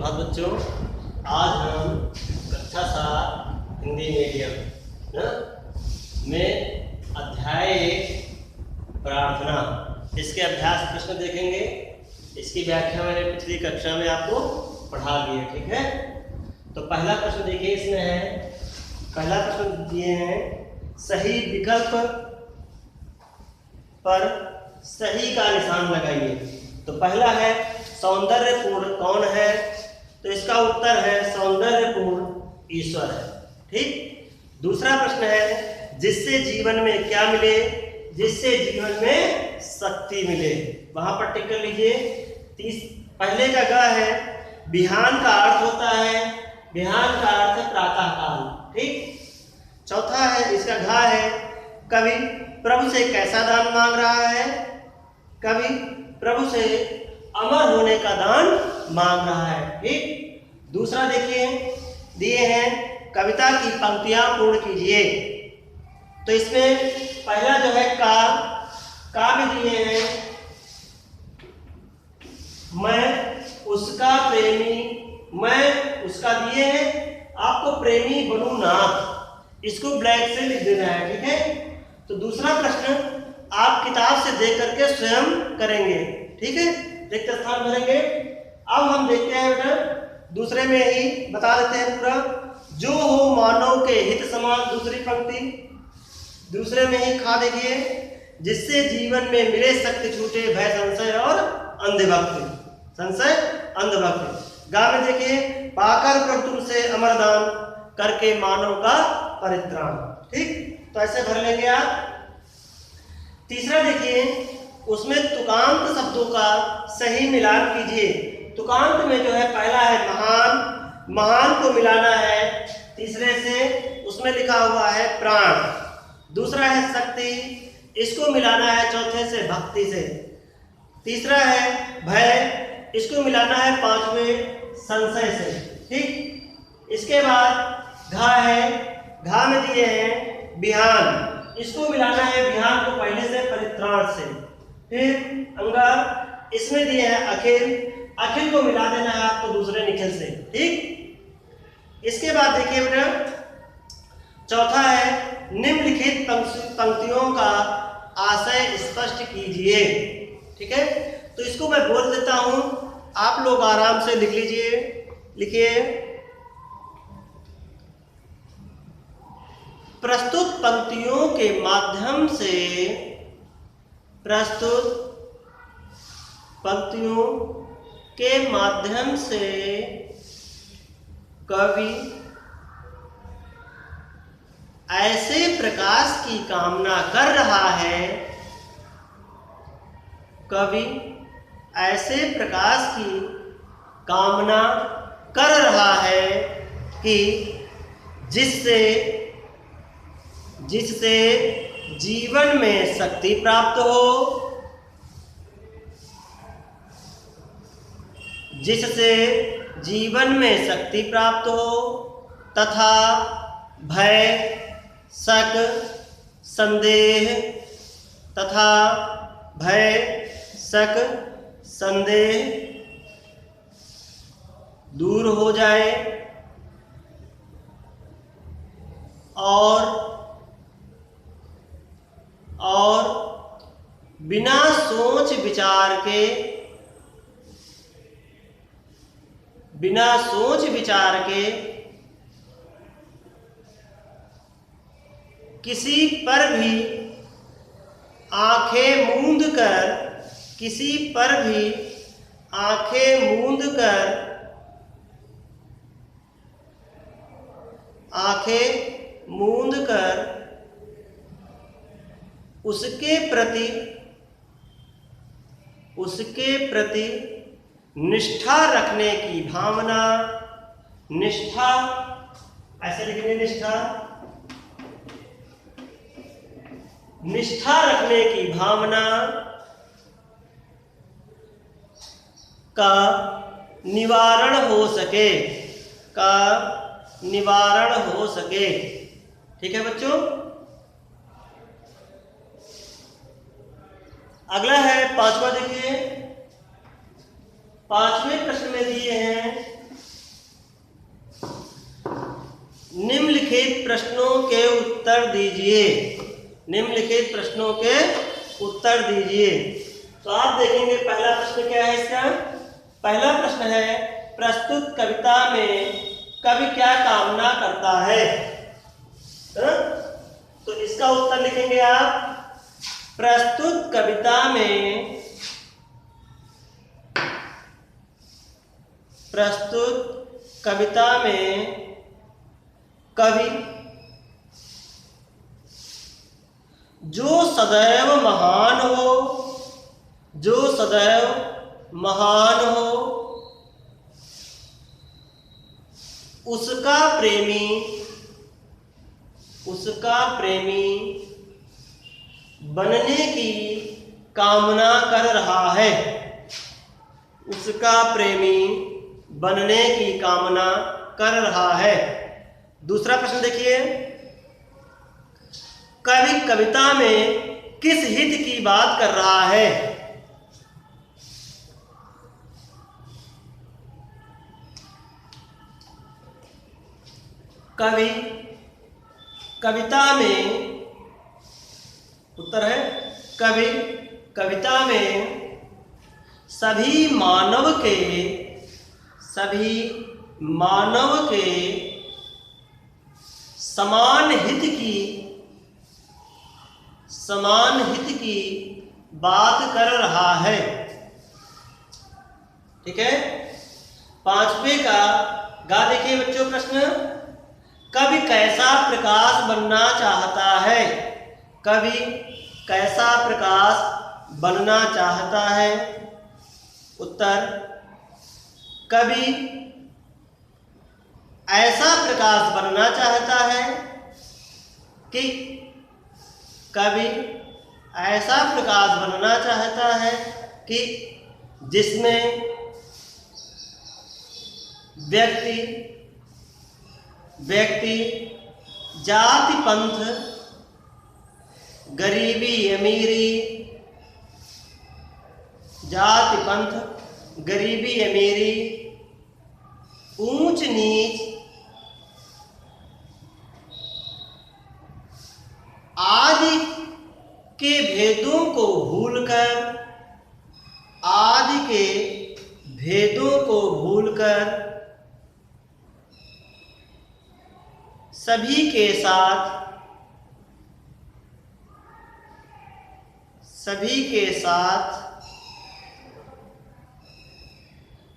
सुप्रभात बच्चों। आज हम कक्षा 7 हिंदी मीडियम में अध्याय 1 प्रार्थना इसके अभ्यास प्रश्न देखेंगे। इसकी व्याख्या मैंने पिछली कक्षा में आपको पढ़ा दी है, ठीक है। तो पहला प्रश्न देखिए, इसमें है, पहला प्रश्न दिए हैं सही विकल्प पर सही का निशान लगाइए। तो पहला है सौंदर्यपूर्ण कौन है, तो इसका उत्तर है सौंदर्यपूर्ण ईश्वर है, ठीक। दूसरा प्रश्न है जिससे जीवन में क्या मिले, जिससे जीवन में शक्ति मिले, वहां पर टिक कर लीजिए। पहले का ग है बिहान का अर्थ होता है, बिहान का अर्थ है प्रातः काल, ठीक। चौथा है इसका घा है कवि प्रभु से कैसा दान मांग रहा है, कवि प्रभु से अमर होने का दान मांग रहा है, ठीक। दूसरा देखिए दिए हैं कविता की पंक्तियां पूर्ण कीजिए। तो इसमें पहला जो है का में दिए हैं मैं उसका प्रेमी, मैं उसका दिए हैं आपको प्रेमी बनू नाथ, इसको ब्लैक से लिख देना है, ठीक है। तो दूसरा प्रश्न आप किताब से देख करके स्वयं करेंगे, ठीक है, रिक्त स्थान भरेंगे। अब हम देखते हैं बेटा दूसरे में ही बता देते हैं पूरा, जो हो मानव के हित समान, दूसरी पंक्ति। दूसरे में ही खा देखिए जिससे जीवन में मिले शक्ति छूटे भय संशय और अंधभक्ति, संशय अंधभक्ति। गा में देखिए पाकर प्रभु तुमसे अमरदान करके मानव का परित्राण, ठीक। तो ऐसे भर लेंगे आप। तीसरा देखिए उसमें तुकांत शब्दों का सही मिलान कीजिए। तुकांत में जो है पहला है महान, महान को मिलाना है तीसरे से, उसमें लिखा हुआ है प्राण। दूसरा है शक्ति, इसको मिलाना है चौथे से भक्ति से। तीसरा है भय, इसको मिलाना है पांचवें संशय से, ठीक। इसके बाद घा है, घा में दिए हैं बिहान, इसको मिलाना है बिहान को पहले से परित्राण से। फिर अंगार, इसमें दिए हैं अखिल, अखिल को मिला देना है आपको दूसरे निखिल से, ठीक। इसके बाद देखिए बेटा चौथा है निम्नलिखित पंक्तियों का आशय स्पष्ट कीजिए, ठीक है। तो इसको मैं बोल देता हूं, आप लोग आराम से लिख लीजिए। लिखिए प्रस्तुत पंक्तियों के माध्यम से, प्रस्तुत पंक्तियों के माध्यम से कवि ऐसे प्रकाश की कामना कर रहा है, कवि ऐसे प्रकाश की कामना कर रहा है कि जिससे जिससे जीवन में शक्ति प्राप्त हो, जिससे जीवन में शक्ति प्राप्त हो तथा भय शक संदेह, तथा भय शक संदेह दूर हो जाए और बिना सोच विचार के, बिना सोच विचार के किसी पर भी आंखें मूंद कर, किसी पर भी आंखें मूंद कर, आंखें मूंद कर उसके प्रति निष्ठा रखने की भावना, निष्ठा ऐसे लिखने, निष्ठा रखने की भावना का निवारण हो सके, का निवारण हो सके, ठीक है बच्चों। अगला है पांचवा, देखिए पांचवें प्रश्न में दिए हैं निम्नलिखित प्रश्नों के उत्तर दीजिए। निम्नलिखित प्रश्नों के उत्तर दीजिए। तो आप देखेंगे पहला प्रश्न क्या है इसका। पहला प्रश्न है प्रस्तुत कविता में कवि क्या कामना करता है। तो इसका उत्तर लिखेंगे आप। प्रस्तुत कविता में कवि जो सदैव महान हो उसका प्रेमी बनने की कामना कर रहा है। उसका प्रेमी बनने की कामना कर रहा है। दूसरा प्रश्न देखिए, कवि कविता में किस हित की बात कर रहा है। कवि कविता में उत्तर है कवि कविता में सभी मानव के समान हित की बात कर रहा है। ठीक है। पांचवे का गा देखिए बच्चों प्रश्न। कवि कैसा प्रकाश बनना चाहता है। कवि कैसा प्रकाश बनना चाहता है। उत्तर कवि ऐसा प्रकाश बनना चाहता है कि कवि ऐसा प्रकाश बनना चाहता है कि जिसमें व्यक्ति जाति पंथ गरीबी अमीरी ऊंच नीच आदि के भेदों को भूलकर सभी के साथ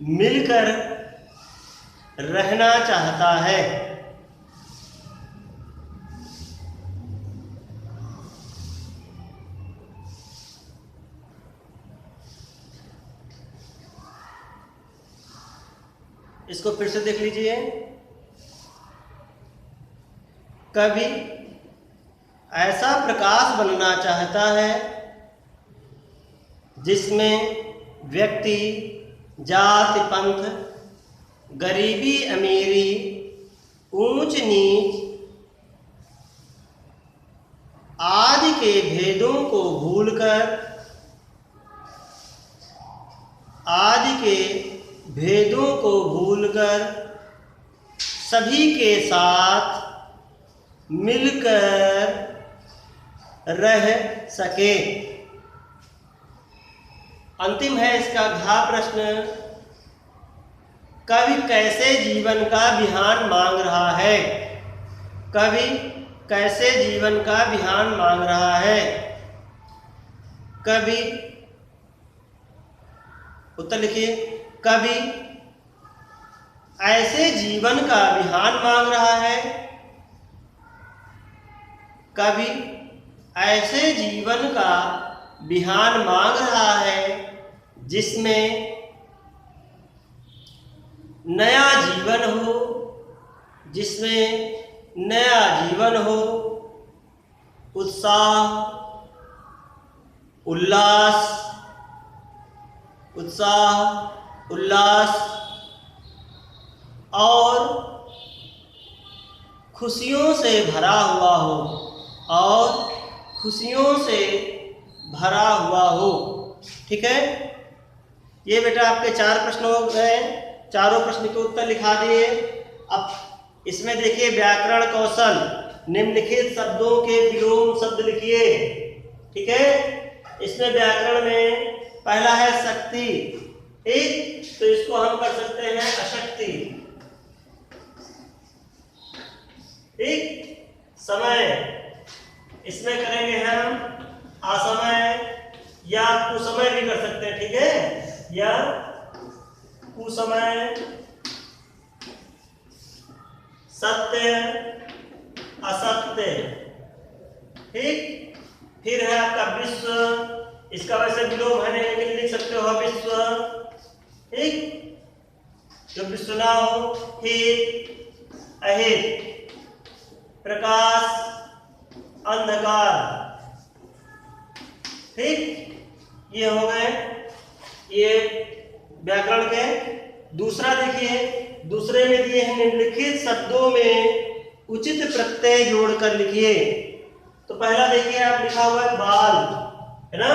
मिलकर रहना चाहता है। इसको फिर से देख लीजिए। कवि ऐसा प्रकाश बनना चाहता है जिसमें व्यक्ति जाति पंथ गरीबी अमीरी ऊंच नीच आदि के भेदों को भूलकर सभी के साथ मिलकर रह सके। अंतिम है इसका घ प्रश्न। कवि कैसे जीवन का विहान मांग रहा है। कवि कैसे जीवन का विहान मांग रहा है। कवि उत्तर लिखिए। कवि ऐसे जीवन का विहान मांग रहा है। कवि ऐसे जीवन का विहान मांग रहा है जिसमें नया जीवन हो, उत्साह उल्लास और खुशियों से भरा हुआ हो। ठीक है। ये बेटा आपके 4 प्रश्न हो गए। चारों प्रश्न के उत्तर लिखा दिए। अब इसमें देखिए व्याकरण कौशल, निम्नलिखित शब्दों के विलोम शब्द लिखिए। ठीक है, इसमें व्याकरण में पहला है शक्ति। ठीक, तो इसको हम कर सकते हैं अशक्ति। ठीक, समय, इसमें करेंगे हम असमय या कुसमय भी कर सकते हैं। ठीक है, या कुसमय। सत्य, असत्य। ठीक, फिर है आपका विश्व, इसका वैसे विलोम है नहीं लेकिन लिख सकते हो विश्व। ठीक, जो विश्व ना हो। हित, अहित, प्रकाश, अंधकार। ठीक, ये हो गए ये व्याकरण के। दूसरा देखिए, दूसरे में दिए हैं निम्नलिखित शब्दों में उचित प्रत्यय जोड़कर लिखिए। तो पहला देखिए आप लिखा हुआ है बाल, है ना,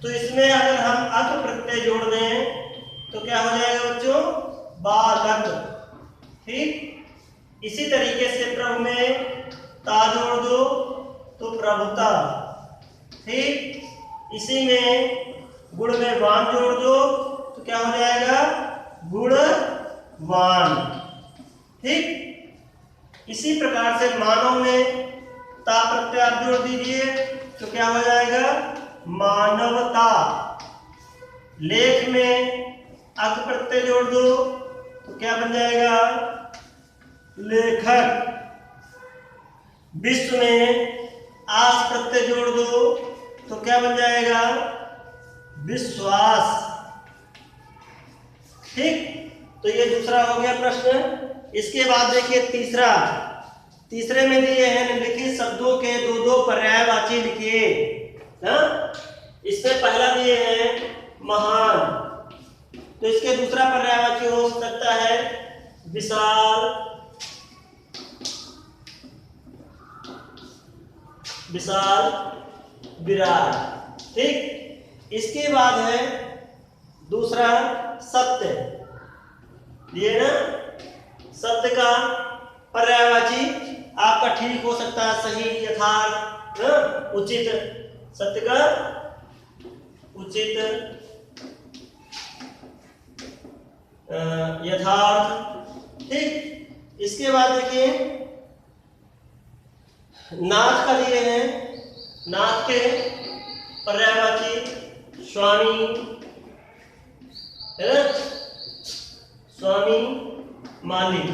तो इसमें अगर हम अक प्रत्यय जोड़ दें तो क्या हो जाएगा बच्चों, बालक। ठीक, इसी तरीके से प्रभु में ता जोड़ दो तो प्रभुता। ठीक, इसी में गुण में वान जोड़ दो तो क्या हो जाएगा, गुणवान। ठीक, इसी प्रकार से मानव में ता प्रत्यय आप जोड़ दीजिए तो क्या हो जाएगा, मानवता। लेख में अक प्रत्यय जोड़ दो तो क्या बन जाएगा, लेखक। विश्व में आस प्रत्यय जोड़ दो तो क्या बन जाएगा, विश्वास। ठीक, तो ये दूसरा हो गया प्रश्न। इसके बाद देखिए तीसरा, तीसरे में दिए हैं निम्नलिखित शब्दों के दो दो पर्यायवाची लिखिए। इसमें पहला दिए हैं महान, तो इसके दूसरा पर्यायवाची हो सकता है विशाल, विशाल, विराट। ठीक, इसके बाद है दूसरा सत्य, ये ना सत्य का पर्यायवाची आपका ठीक हो सकता है सही, यथार्थ, उचित। सत्य का उचित, यथार्थ। ठीक, इसके बाद देखिए नाथ का दिए हैं, नाथ के पर्यायवाची स्वामी, है ना, स्वामी, मालिक।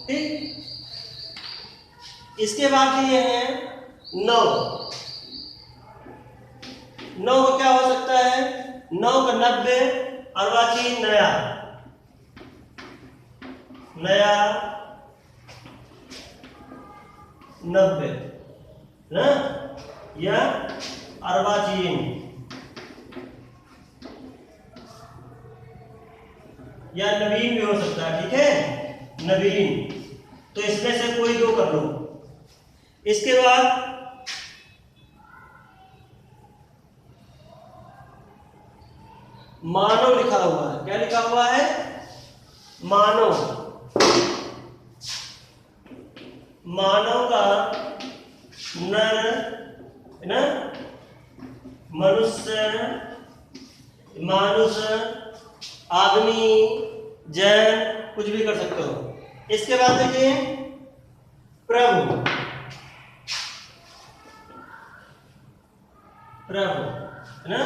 ठीक, इसके बाद दिए हैं नौ। नौ का क्या हो सकता है, नौ का 90, अर्वाची नया, नया, 90 ना, या अर्वाचीन, या नवीन भी हो सकता है। ठीक है, नवीन, तो इसमें से कोई दो कर लो। इसके बाद मानव लिखा हुआ है, क्या लिखा हुआ है, मानव। मानव का नर, है ना, मनुष्य, मानुष, आदमी, जैन, कुछ भी कर सकते हो। इसके बाद देखिए प्रभु, प्रभु, है ना,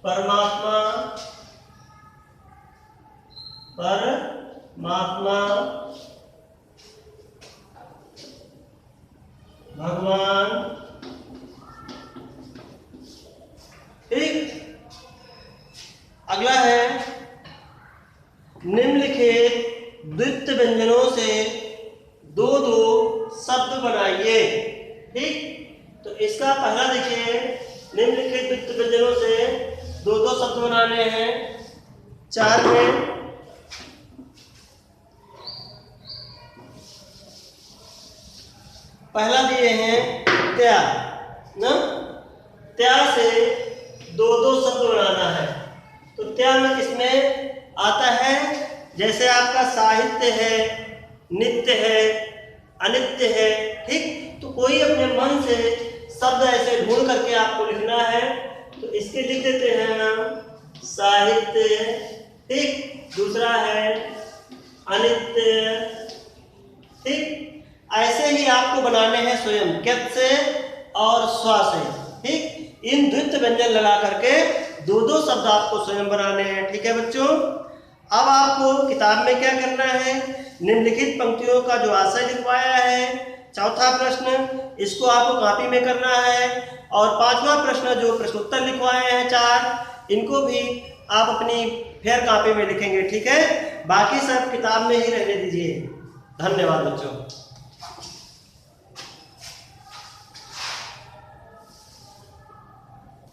परमात्मा, परमात्मा, भगवान। ठीक, अगला है निम्नलिखित द्वित्व व्यंजनों से दो दो शब्द बनाइए। ठीक, तो इसका पहला देखिए, निम्नलिखित द्वित्व व्यंजनों से दो दो शब्द बनाने हैं। 4 में पहला दिए हैं त्या, ना, त्या से दो दो शब्द बनाना है। तो त्या में किसमें आता है, जैसे आपका साहित्य है, नित्य है, अनित्य है, ठीक। तो कोई अपने मन से शब्द ऐसे ढूंढ करके आपको लिखना है, तो इसके लिख देते हैं हम साहित्य, ठीक। दूसरा है अनित्य, ठीक। ऐसे ही आपको बनाने हैं स्वयं क्यत से और स्व से, ठीक। इन द्वित्व व्यंजन लगा करके दो दो शब्द आपको स्वयं बनाने हैं, ठीक है बच्चों। अब आपको किताब में क्या करना है, निम्नलिखित पंक्तियों का जो आशय लिखवाया है, चौथा प्रश्न इसको आपको कॉपी में करना है, और पांचवा प्रश्न जो प्रश्नोत्तर लिखवाए हैं 4, इनको भी आप अपनी फेयर कॉपी में लिखेंगे, ठीक है। बाकी सब किताब में ही रहने दीजिए। धन्यवाद बच्चों।